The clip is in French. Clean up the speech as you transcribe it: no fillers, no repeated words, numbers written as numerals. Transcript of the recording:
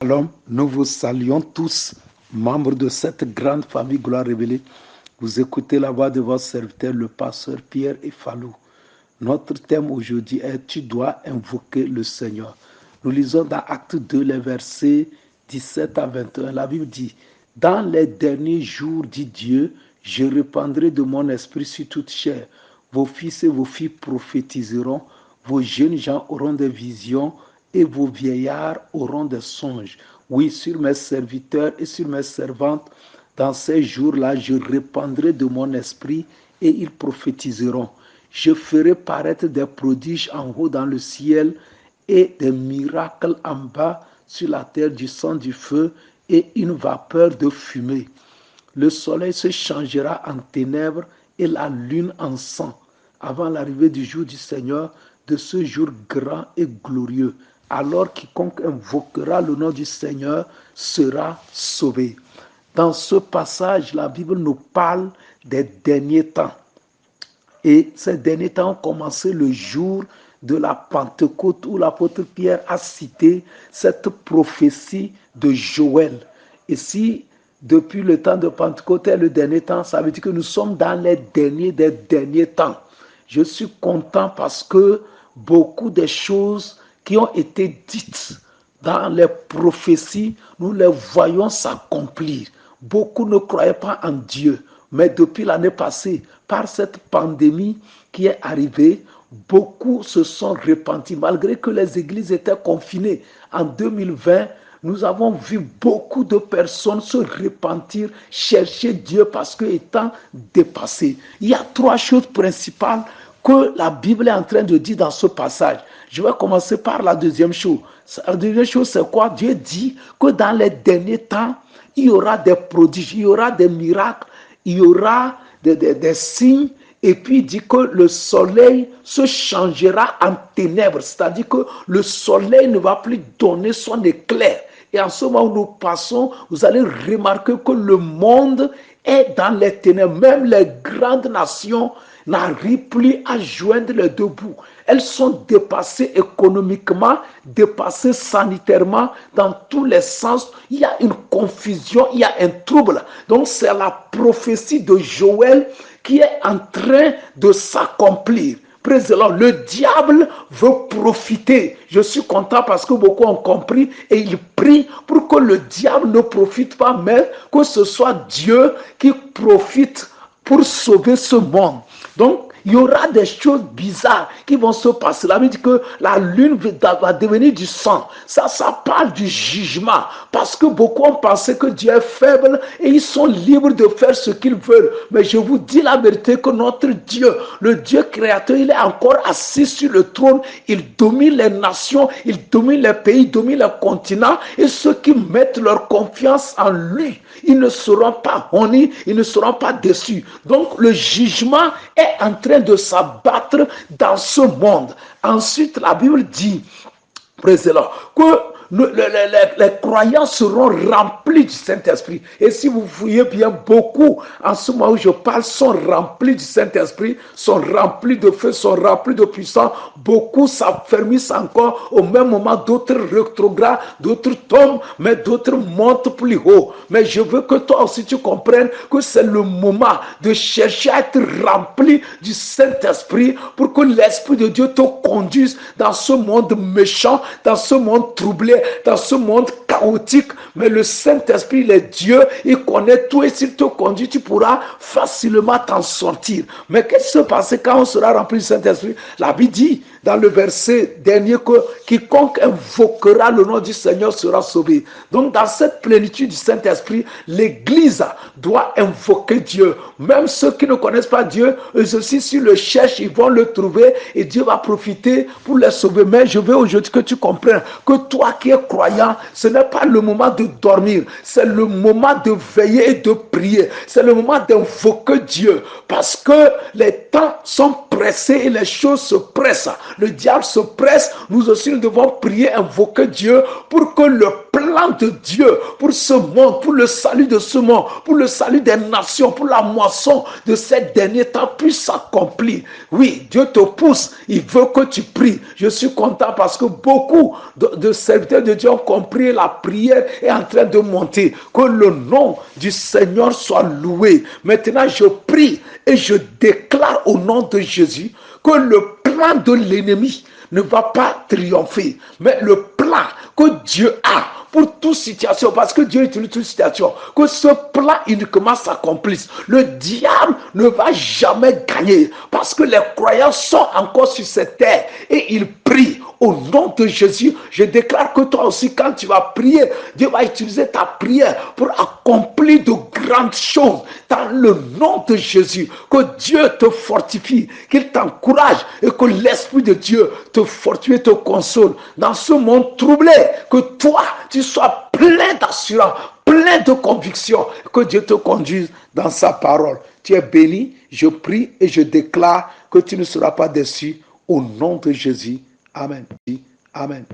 Shalom, nous vous saluons tous, membres de cette grande famille Gloire Révélée. Vous écoutez la voix de votre serviteur, le pasteur Pierre Efalou. Notre thème aujourd'hui est « Tu dois invoquer le Seigneur ». Nous lisons dans Acte 2, les versets 17 à 21. La Bible dit « Dans les derniers jours, dit Dieu, je répandrai de mon esprit sur toute chair. Vos fils et vos filles prophétiseront, vos jeunes gens auront des visions, et vos vieillards auront des songes. Oui, sur mes serviteurs et sur mes servantes, dans ces jours-là, je répandrai de mon esprit et ils prophétiseront. Je ferai paraître des prodiges en haut dans le ciel et des miracles en bas sur la terre, du sang, du feu et une vapeur de fumée. Le soleil se changera en ténèbres et la lune en sang avant l'arrivée du jour du Seigneur, de ce jour grand et glorieux. Alors quiconque invoquera le nom du Seigneur sera sauvé. Dans ce passage, la Bible nous parle des derniers temps. Et ces derniers temps ont commencé le jour de la Pentecôte où l'apôtre Pierre a cité cette prophétie de Joël. Et si depuis le temps de Pentecôte est le dernier temps, ça veut dire que nous sommes dans les derniers des derniers temps. Je suis content parce que beaucoup des choses qui ont été dites dans les prophéties, nous les voyons s'accomplir. Beaucoup ne croyaient pas en Dieu, mais depuis l'année passée, par cette pandémie qui est arrivée, beaucoup se sont repentis. Malgré que les églises étaient confinées en 2020, nous avons vu beaucoup de personnes se repentir, chercher Dieu parce qu'étant dépassés. Il y a trois choses principales que la Bible est en train de dire dans ce passage. Je vais commencer par la deuxième chose. La deuxième chose, c'est quoi? Dieu dit que dans les derniers temps, il y aura des prodiges, il y aura des miracles, il y aura des signes, et puis il dit que le soleil se changera en ténèbres, c'est-à-dire que le soleil ne va plus donner son éclair. Et en ce moment où nous passons, vous allez remarquer que le monde est dans les ténèbres. Même les grandes nations n'arrivent plus à joindre les deux bouts. Elles sont dépassées économiquement, dépassées sanitairement, dans tous les sens. Il y a une confusion, il y a un trouble. Donc c'est la prophétie de Joël qui est en train de s'accomplir. Président, le diable veut profiter. Je suis content parce que beaucoup ont compris et ils prient pour que le diable ne profite pas, mais que ce soit Dieu qui profite pour sauver ce monde. Donc, il y aura des choses bizarres qui vont se passer. La Bible dit que la lune va devenir du sang. Ça parle du jugement. Parce que beaucoup ont pensé que Dieu est faible et ils sont libres de faire ce qu'ils veulent. Mais je vous dis la vérité que notre Dieu, le Dieu créateur, il est encore assis sur le trône. Il domine les nations, il domine les pays, il domine les continents. Et ceux qui mettent leur confiance en lui, ils ne seront pas honnis, ils ne seront pas déçus. Donc le jugement est en train de s'abattre dans ce monde. Ensuite, la Bible dit, président, que les croyants seront remplis du Saint-Esprit. Et si vous voyez bien, beaucoup, en ce moment où je parle, sont remplis du Saint-Esprit, sont remplis de feu, sont remplis de puissance. Beaucoup s'affermissent encore au même moment, d'autres rétrogradent, d'autres tombent, mais d'autres montent plus haut. Mais je veux que toi aussi tu comprennes que c'est le moment de chercher à être rempli du Saint-Esprit pour que l'Esprit de Dieu te conduise dans ce monde méchant, dans ce monde troublé, dans ce monde chaotique. Mais le Saint-Esprit, il est Dieu, il connaît tout et s'il te conduit, tu pourras facilement t'en sortir. Mais qu'est-ce qui se passe quand on sera rempli du Saint-Esprit? La Bible dit dans le verset dernier que quiconque invoquera le nom du Seigneur sera sauvé. Donc dans cette plénitude du Saint-Esprit, l'Église doit invoquer Dieu. Même ceux qui ne connaissent pas Dieu, eux aussi s'ils le cherchent, ils vont le trouver et Dieu va profiter pour les sauver. Mais je veux aujourd'hui que tu comprennes que toi qui es croyant, ce n'est pas le moment de dormir, c'est le moment de veiller et de prier. C'est le moment d'invoquer Dieu parce que les temps sont pressés et les choses se pressent. Le diable se presse, nous aussi nous devons prier, invoquer Dieu pour que le plan plan de Dieu pour ce monde, pour le salut de ce monde, pour le salut des nations, pour la moisson de ces derniers temps puisse s'accomplir. Oui, Dieu te pousse, il veut que tu pries. Je suis content parce que beaucoup de serviteurs de Dieu ont compris, la prière est en train de monter. Que le nom du Seigneur soit loué. Maintenant, je prie et je déclare au nom de Jésus que le plan de l'ennemi ne va pas triompher, mais le plan que Dieu a pour toute situation, parce que Dieu utilise toute situation, que ce plan uniquement s'accomplisse. Le diable ne va jamais gagner, parce que les croyants sont encore sur cette terre et ils prient. Au nom de Jésus, je déclare que toi aussi, quand tu vas prier, Dieu va utiliser ta prière pour accomplir de grandes choses dans le nom de Jésus. Que Dieu te fortifie, qu'il t'encourage et que l'Esprit de Dieu te fortifie et te console dans ce monde troublé. Que toi, tu sois plein d'assurance, plein de conviction, que Dieu te conduise dans sa parole. Tu es béni, je prie et je déclare que tu ne seras pas déçu au nom de Jésus. Amen. Amen.